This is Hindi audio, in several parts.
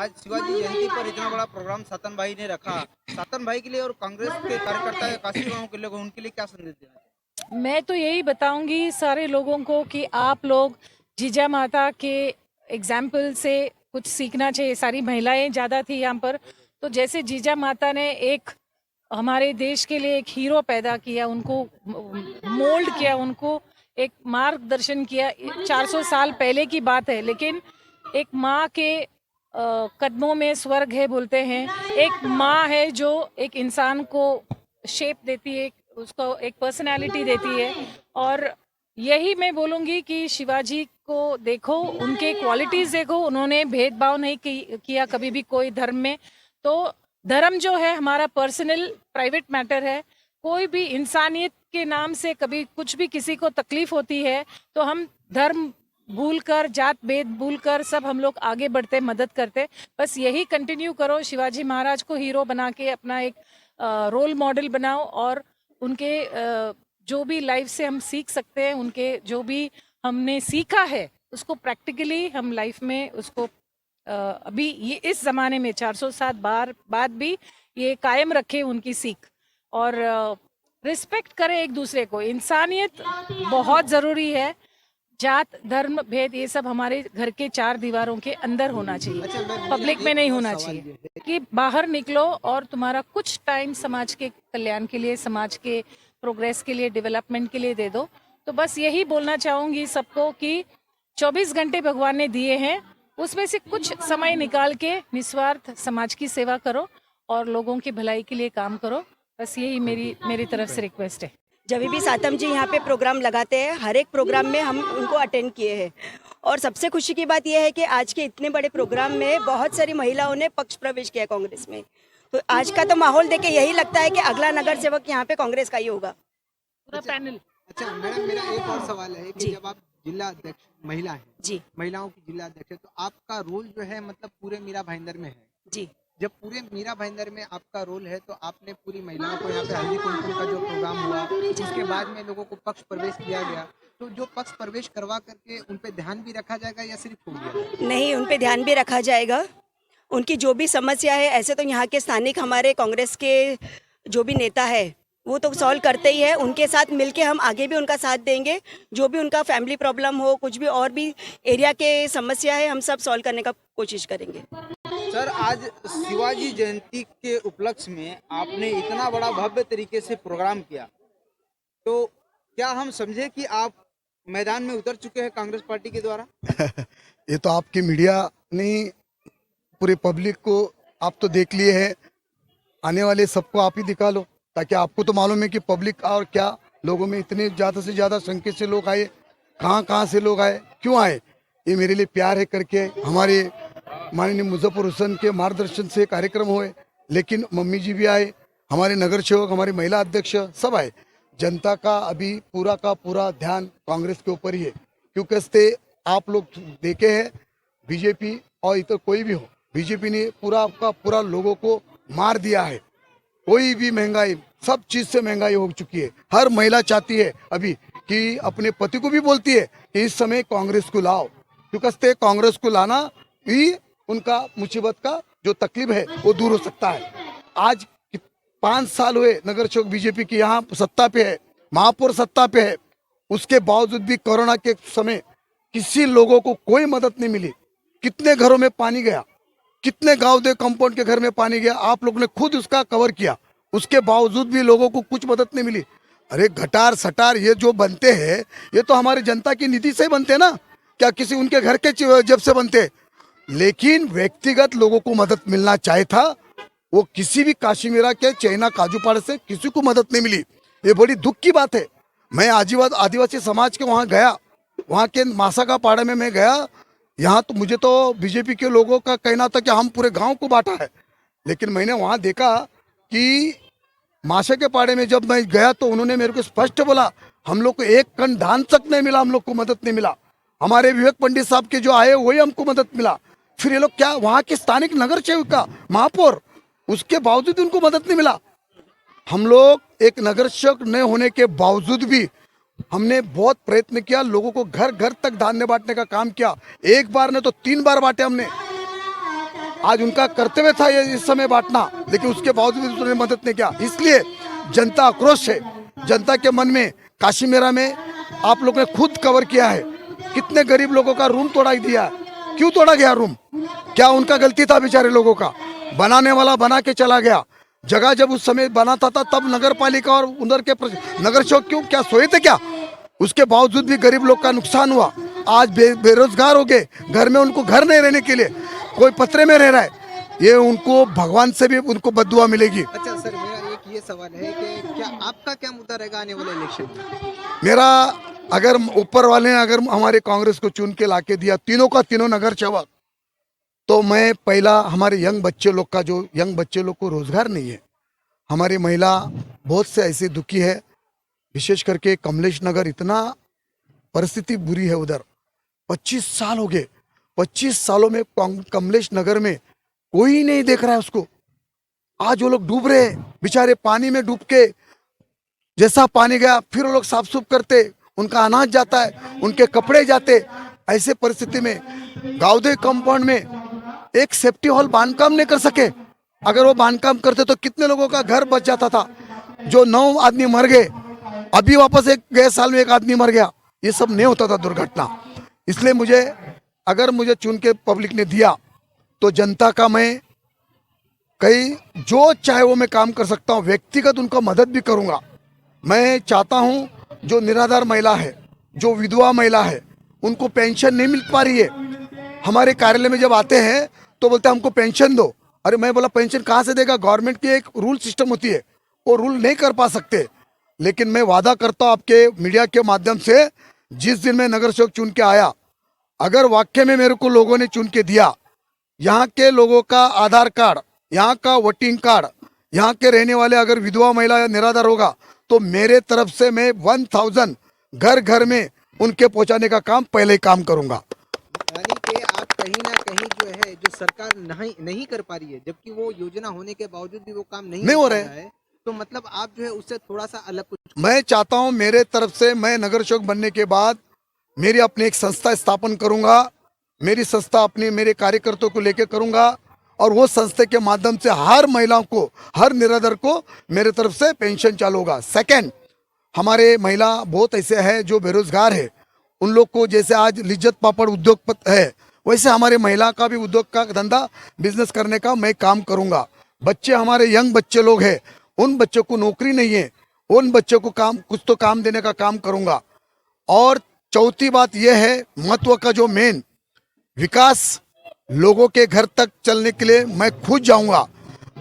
आज शिवाजी जयंती पर इतना बड़ा प्रोग्राम सातन भाई ने रखा, सातन भाई के लिए और कांग्रेस के कार्यकर्ता काशी गांव के लोग उनके लिए क्या संदेश देना चाहिए? मैं तो यही बताऊंगी सारे लोगों को कि आप लोग जीजा माता के एग्जाम्पल से कुछ सीखना चाहिए। सारी महिलाएं ज़्यादा थी यहाँ पर, तो जैसे जीजा माता ने एक हमारे देश के लिए एक हीरो पैदा किया, उनको मोल्ड किया, उनको एक मार्गदर्शन किया। 400 साल पहले की बात है, लेकिन एक माँ के कदमों में स्वर्ग है बोलते हैं। एक माँ है जो एक इंसान को शेप देती है, उसको एक पर्सनालिटी देती है। और यही मैं बोलूँगी कि शिवाजी को देखो, उनके क्वालिटीज़ देखो। उन्होंने भेदभाव नहीं किया कभी भी कोई धर्म में। तो धर्म जो है हमारा पर्सनल प्राइवेट मैटर है। कोई भी इंसानियत के नाम से कभी कुछ भी किसी को तकलीफ होती है तो हम धर्म भूलकर, जात भेद भूलकर सब हम लोग आगे बढ़ते, मदद करते। बस यही कंटिन्यू करो, शिवाजी महाराज को हीरो बना के अपना एक रोल मॉडल बनाओ, और उनके जो भी लाइफ से हम सीख सकते हैं, उनके जो भी हमने सीखा है उसको प्रैक्टिकली हम लाइफ में उसको अभी ये इस ज़माने में 400 साल बाद भी ये कायम रखे उनकी सीख, और रिस्पेक्ट करें एक दूसरे को। इंसानियत बहुत ज़रूरी है। जात धर्म भेद ये सब हमारे घर के 4 दीवारों के अंदर होना चाहिए, पब्लिक में नहीं होना चाहिए। कि बाहर निकलो और तुम्हारा कुछ टाइम समाज के कल्याण के लिए, समाज के प्रोग्रेस के लिए, डेवलपमेंट के लिए दे दो। तो बस यही बोलना चाहूँगी सबको कि 24 घंटे भगवान ने दिए हैं, उसमें से कुछ समय निकाल के निस्वार्थ समाज की सेवा करो और लोगों की भलाई के लिए काम करो। बस यही मेरी तरफ से रिक्वेस्ट है। जब भी सातम जी यहाँ पे प्रोग्राम लगाते हैं, हर एक प्रोग्राम में हम उनको अटेंड किए हैं। और सबसे खुशी की बात यह है कि आज के इतने बड़े प्रोग्राम में बहुत सारी महिलाओं ने पक्ष प्रवेश किया कांग्रेस में। तो आज का तो माहौल देख के यही लगता है कि अगला नगर सेवक यहाँ पे कांग्रेस का ही होगा। पूरा पैनल। अच्छा मैडम, मेरा एक और सवाल है कि जब आप जिला अध्यक्ष महिला हैं जी, महिलाओं की जिला अध्यक्ष है, तो आपका रोल जो है मतलब पूरे मीरा भाईंदर में है जी, जब पूरे मीरा भाईंदर में आपका रोल है तो आपने पूरी महिलाओं को यहाँ पे हल्दी कुमकुम का जो प्रोग्राम हुआ, उसके बाद में लोगों को पक्ष प्रवेश किया गया, तो जो पक्ष प्रवेश करवा करके उन पे ध्यान भी रखा जाएगा या सिर्फ हो गया? नहीं, उन पे ध्यान भी रखा जाएगा। उनकी जो भी समस्या है, ऐसे तो यहाँ के स्थानिक हमारे कांग्रेस के जो भी नेता है वो तो सॉल्व करते ही है। उनके साथ मिलके हम आगे भी उनका साथ देंगे। जो भी उनका फैमिली प्रॉब्लम हो, कुछ भी और भी एरिया के समस्या है, हम सब सॉल्व करने का कोशिश करेंगे। सर, आज शिवाजी जयंती के उपलक्ष्य में आपने इतना बड़ा भव्य तरीके से प्रोग्राम किया, तो क्या हम समझे कि आप मैदान में उतर चुके हैं कांग्रेस पार्टी के द्वारा? ये तो आपकी मीडिया ने पूरे पब्लिक को आप तो देख लिए हैं, आने वाले सबको आप ही दिखा लो, ताकि आपको तो मालूम है कि पब्लिक और क्या लोगों में इतने ज़्यादा से ज़्यादा संख्या से लोग आए, कहाँ से लोग आए, क्यों आए। ये मेरे लिए प्यार है करके हमारे माननीय मुजफ्फर हुसैन के मार्गदर्शन से कार्यक्रम हुए, लेकिन मम्मी जी भी आए, हमारे नगर सेवक, हमारी महिला अध्यक्ष सब आए। जनता का अभी पूरा का पूरा ध्यान कांग्रेस के ऊपर ही है, क्योंकि इससे आप लोग देखे हैं बीजेपी और इधर कोई भी हो, बीजेपी ने पूरा का पूरा लोगों को मार दिया है। कोई भी महंगाई, सब चीज से महंगाई हो चुकी है। हर महिला चाहती है अभी कि अपने पति को भी बोलती है कि इस समय कांग्रेस को लाओ, क्योंकि कांग्रेस को लाना ही उनका मुसीबत का जो तकलीफ है वो दूर हो सकता है। आज 5 साल हुए नगर सेवक बीजेपी की यहाँ सत्ता पे है, महापौर सत्ता पे है, उसके बावजूद भी कोरोना के समय किसी लोगों को कोई मदद नहीं मिली। कितने घरों में पानी गया, कितने गांव दे कंपाउंड के घर में पानी गया, आप लोग ने खुद उसका कवर किया, उसके बावजूद भी लोगों को कुछ मदद नहीं मिली। अरे गटार सटार ये जो बनते हैं ये तो हमारी जनता की निधि से बनते ना, क्या किसी उनके घर के जेब से बनते? लेकिन व्यक्तिगत लोगों को मदद मिलना चाहिए था, वो किसी भी काश्मीरा के चाइना काजूपाड़ से किसी को मदद नहीं मिली। ये बड़ी दुख की बात है। मैं आदिवासी समाज के वहाँ गया, वहाँ के मासा का पाड़ा में मैं गया, यहाँ तो मुझे तो बीजेपी के लोगों का कहना था कि हम पूरे गांव को बांटा है, लेकिन मैंने वहाँ देखा कि माशे के पाड़े में जब मैं गया तो उन्होंने मेरे को स्पष्ट बोला, हम लोग को एक कण धान तक नहीं मिला, हम लोग को मदद नहीं मिला। हमारे विवेक पंडित साहब के जो आए वही हमको मदद मिला। फिर ये लोग क्या, वहाँ के स्थानिक नगर सेविका महापौर, उसके बावजूद उनको मदद नहीं मिला। हम लोग एक नगर सेवक न होने के बावजूद भी हमने बहुत प्रयत्न किया, लोगों को घर घर तक धान्य बांटने का काम किया। एक बार ने तो 3 बार बांटे हमने। आज उनका कर्तव्य था ये इस समय बांटना, लेकिन उसके बावजूद उन्होंने मदद नहीं किया। इसलिए जनता आक्रोश है, जनता के मन में। काशी मेरा में आप लोगों ने खुद कवर किया है, कितने गरीब लोगों का रूम तोड़ा दिया, क्यों तोड़ा गया रूम? क्या उनका गलती था? बेचारे लोगों का बनाने वाला बना के चला गया। जगह जब उस समय बनाता था तब नगर पालिका और उधर के नगर सेवक क्यों क्या सोए थे क्या? उसके बावजूद भी गरीब लोग का नुकसान हुआ। आज बेरोजगार हो गए, घर में उनको घर नहीं रहने के लिए, कोई पत्रे में रह रहा है। ये उनको भगवान से भी उनको बद्दुआ मिलेगी। अच्छा सर, मेरा एक ये सवाल है कि क्या आपका क्या मुद्दा रहेगा आने वाले इलेक्शन में? मेरा अगर ऊपर वाले ने अगर हमारे कांग्रेस को चुन के लाके दिया, तीनों का तीनों नगर सेवक, तो मैं पहला हमारे यंग बच्चे लोग का, जो यंग बच्चे लोग को रोजगार नहीं है, हमारी महिला बहुत से ऐसी दुखी है, विशेष करके कमलेश नगर इतना परिस्थिति बुरी है उधर। 25 साल हो गए, 25 सालों में कमलेश नगर में कोई नहीं देख रहा है उसको। आज वो लोग डूब रहे हैं बेचारे, पानी में डूब के, जैसा पानी गया फिर वो लोग साफ सुफ करते, उनका अनाज जाता है, उनके कपड़े जाते। ऐसे परिस्थिति में गावदे कंपाउंड में एक सेफ्टी हॉल बांधकाम नहीं कर सके। अगर वो बांधकाम करते तो कितने लोगों का घर बच जाता था। जो 9 आदमी मर गए, अभी वापस एक गए साल में एक आदमी मर गया। ये सब नहीं होता था दुर्घटना। इसलिए मुझे, अगर मुझे चुन के पब्लिक ने दिया तो जनता का मैं कहीं जो चाहे वो मैं काम कर सकता हूँ, व्यक्तिगत उनका मदद भी करूँगा। मैं चाहता हूँ जो निराधार महिला है, जो विधवा महिला है, उनको पेंशन नहीं मिल पा रही है। हमारे कार्यालय में जब आते हैं तो बोलते हैं हमको पेंशन दो। अरे मैं बोला पेंशन कहाँ से देगा? गवर्नमेंट की एक रूल सिस्टम होती है, वो रूल नहीं कर पा सकते। लेकिन मैं वादा करता हूँ आपके मीडिया के माध्यम से, जिस दिन मैं नगर सेवक चुन के आया, अगर वाकई में मेरे को लोगों ने चुन के दिया, यहाँ के लोगों का आधार कार्ड, यहाँ का वोटिंग कार्ड, यहाँ के रहने वाले अगर विधवा महिला या निराधार होगा तो मेरे तरफ से मैं 1000 घर घर में उनके पहुँचाने का काम पहले ही काम करूँगा। यानी कि आप कहीं ना कहीं जो है, जो सरकार नहीं कर पा रही है, जबकि वो योजना होने के बावजूद भी वो काम नहीं हो रहा है, तो मतलब आप जो है उससे थोड़ा सा अलग कुछ। मैं चाहता हूं मेरे तरफ से, मैं नगर सेवक बनने के बाद मेरी अपनी एक संस्था स्थापन करूंगा। मेरी संस्था अपने मेरे कार्यकर्ताओं को लेकर करूंगा और वो संस्था के माध्यम से हर महिलाओं को, हर निराधार को मेरे तरफ से पेंशन चालू होगा। सेकंड, हमारे महिला बहुत ऐसे हैं जो बेरोजगार है, उन लोग को जैसे आज लिज्जत पापड़ उद्योग है, वैसे हमारे महिला का भी उद्योग का धंधा, बिजनेस करने का मैं काम करूंगा। बच्चे हमारे यंग बच्चे लोग हैं, उन बच्चों को नौकरी नहीं है, उन बच्चों को काम, कुछ तो काम देने का काम करूंगा। और चौथी बात यह है, महत्व का जो मेन विकास, लोगों के घर तक चलने के लिए मैं खुद जाऊंगा।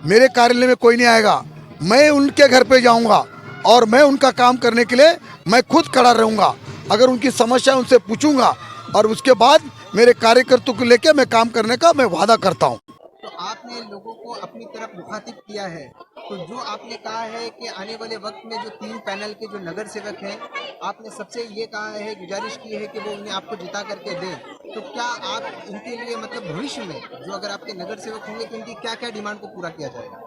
मेरे कार्यालय में कोई नहीं आएगा, मैं उनके घर पे जाऊंगा और मैं उनका काम करने के लिए मैं खुद खड़ा रहूंगा। अगर उनकी समस्या उनसे पूछूंगा और उसके बाद मेरे कार्यकर्ताओं को लेकर मैं काम करने का मैं वादा करता हूं। तो आपने लोगों को अपनी तरफ मुखातिब किया है, तो जो आपने कहा है कि आने वाले वक्त में जो 3 पैनल के जो नगर सेवक हैं, आपने सबसे ये कहा है, गुजारिश की है कि वो उन्हें आपको जिता करके दें। तो क्या आप इनके लिए मतलब भविष्य में जो अगर आपके नगर सेवक होंगे तो इनकी क्या क्या डिमांड को पूरा किया जाएगा?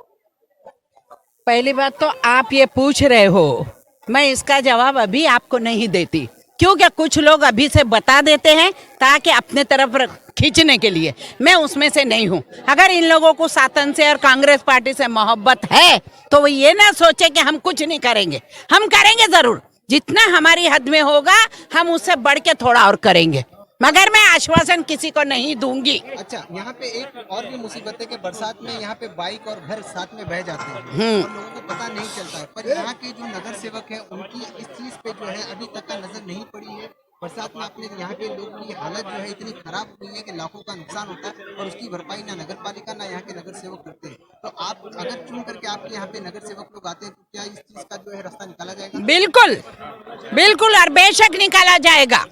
पहली बात तो आप ये पूछ रहे हो, मैं इसका जवाब अभी आपको नहीं देती, क्योंकि कुछ लोग अभी से बता देते हैं ताकि अपने तरफ खींचने के लिए। मैं उसमें से नहीं हूँ। अगर इन लोगों को सातन से और कांग्रेस पार्टी से मोहब्बत है तो वो ये ना सोचे कि हम कुछ नहीं करेंगे। हम करेंगे जरूर, जितना हमारी हद में होगा हम उससे बढ़ के थोड़ा और करेंगे, मगर मैं आश्वासन किसी को नहीं दूंगी। अच्छा, यहाँ पे एक और भी मुसीबत है कि बरसात में यहाँ पे बाइक और घर साथ में बह जाते हैं और लोगों को पता नहीं चलता है। पर यहाँ के जो नगर सेवक हैं उनकी इस चीज पे जो है अभी तक का नजर नहीं पड़ी है। बरसात में अपने यहाँ के लोगों की हालत जो है इतनी खराब हुई है कि लाखों का नुकसान होता है और उसकी भरपाई ना नगर पालिका ना यहाँ के नगर सेवक करते हैं। तो आप अगर चुन करके आपके यहाँ पे नगर सेवक लोग आते हैं तो क्या इस चीज का जो है रास्ता निकाला जाएगा? बिल्कुल बिल्कुल, और बेशक निकाला जाएगा,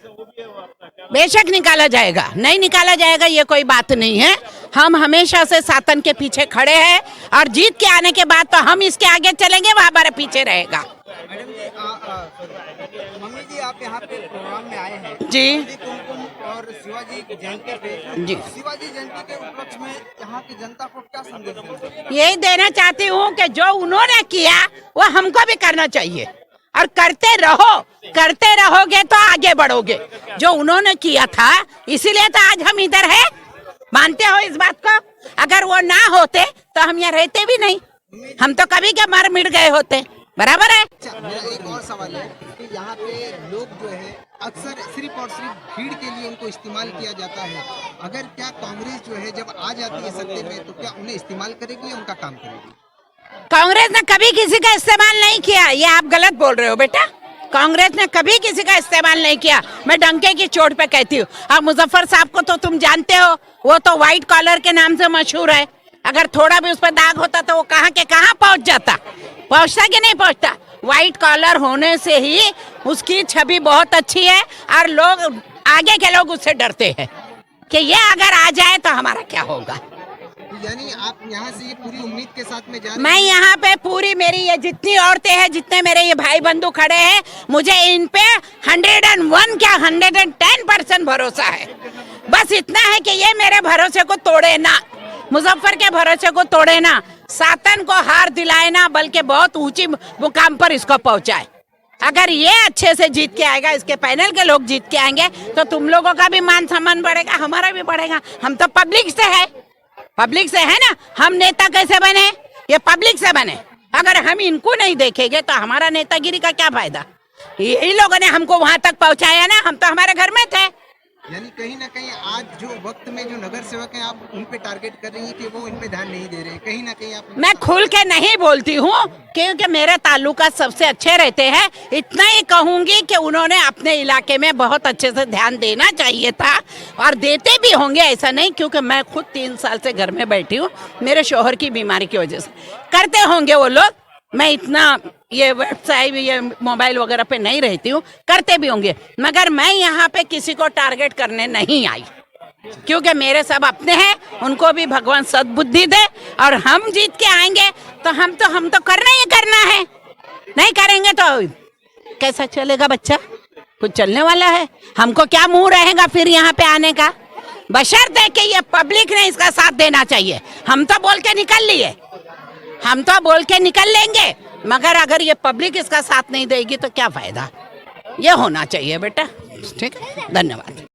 बेशक निकाला जाएगा। नहीं निकाला जाएगा ये कोई बात नहीं है। हम हमेशा से सातन के पीछे खड़े हैं और जीत के आने के बाद तो हम इसके आगे चलेंगे, वो हमारे पीछे रहेगा। मैडम जी, मम्मी जी आप यहाँ पे प्रोग्राम में आए हैं जी कुमकुम और शिवाजी जयंती पे, जी। शिवाजी जयंती के उपलक्ष्य में यहाँ की जनता को क्या संदेश देंगे? यही देना चाहती हूँ कि जो उन्होंने किया वो हमको भी करना चाहिए और करते रहो। करते रहोगे तो आगे बढ़ोगे। जो उन्होंने किया था इसीलिए तो आज हम इधर है। मानते हो इस बात को? अगर वो ना होते तो हम यहाँ रहते भी नहीं, हम तो कभी के मर मिट गए होते। बराबर है। अच्छा, मेरा एक और सवाल है कि यहाँ पे लोग जो है अक्सर सिर्फ और सिर्फ भीड़ के लिए उनको इस्तेमाल किया जाता है। अगर क्या कांग्रेस जो है जब आ जाती है सत्ते में तो क्या उन्हें इस्तेमाल करेगी या उनका काम करेगी? कांग्रेस ने कभी किसी का इस्तेमाल नहीं किया, ये आप गलत बोल रहे हो बेटा। कांग्रेस ने कभी किसी का इस्तेमाल नहीं किया, मैं डंके की चोट पे कहती हूँ। अब मुजफ्फर साहब को तो तुम जानते हो, वो तो व्हाइट कॉलर के नाम से मशहूर है। अगर थोड़ा भी उस पर दाग होता तो वो कहाँ के कहाँ पहुंच जाता, पहुंचता कि नहीं पहुंचता? व्हाइट कॉलर होने से ही उसकी छवि बहुत अच्छी है और लोग आगे के लोग उससे डरते हैं कि ये अगर आ जाए तो हमारा क्या होगा। यानी आप यहाँ से ये पूरी उम्मीद के साथ में जा रहे मैं यहाँ पे पूरी, मेरी ये जितनी औरतें हैं, जितने मेरे ये भाई बंधु खड़े हैं, मुझे इन पे 101 क्या 110% भरोसा है। बस इतना है कि ये मेरे भरोसे को तोड़े ना, मुजफ्फर के भरोसे को तोड़े ना, सातन को हार दिलाए ना, बल्कि बहुत ऊंची मुकाम पर इसको पहुंचाए। अगर ये अच्छे से जीत के आएगा, इसके पैनल के लोग जीत के आएंगे तो तुम लोगों का भी मान सम्मान बढ़ेगा, हमारा भी बढ़ेगा। हम तो पब्लिक से है, पब्लिक से है ना। हम नेता कैसे बने? ये पब्लिक से बने। अगर हम इनको नहीं देखेंगे तो हमारा नेतागिरी का क्या फायदा? यही लोगों ने हमको वहां तक पहुंचाया ना, हम तो हमारे घर में थे। यानी कहीं ना कहीं आज जो वक्त में जो नगर सेवक हैं आप उन पे टारगेट कर रही हैं कि वो इन पे ध्यान नहीं दे रहे, कहीं ना कहीं आप। मैं खुल के नहीं बोलती हूँ क्योंकि मेरे ताल्लुकात सबसे अच्छे रहते हैं। इतना ही कहूंगी कि उन्होंने अपने इलाके में बहुत अच्छे से ध्यान देना चाहिए था और देते भी होंगे, ऐसा नहीं, क्योंकि मैं खुद 3 साल से घर में बैठी हूँ मेरे शोहर की बीमारी की वजह से। करते होंगे वो लोग, मैं इतना ये वेबसाइट ये मोबाइल वगैरह पे नहीं रहती हूँ, करते भी होंगे, मगर मैं यहाँ पे किसी को टारगेट करने नहीं आई क्योंकि मेरे सब अपने हैं। उनको भी भगवान सद्बुद्धि दे और हम जीत के आएंगे तो हम तो करना ही करना है। नहीं करेंगे तो कैसा चलेगा बच्चा? कुछ चलने वाला है? हमको क्या मुंह रहेगा फिर यहाँ पे आने का? बशर्ते कि ये पब्लिक ने इसका साथ देना चाहिए। हम तो बोल के निकल लिए, हम तो बोल के निकल लेंगे, मगर अगर ये पब्लिक इसका साथ नहीं देगी तो क्या फायदा? ये होना चाहिए बेटा। ठीक है, धन्यवाद।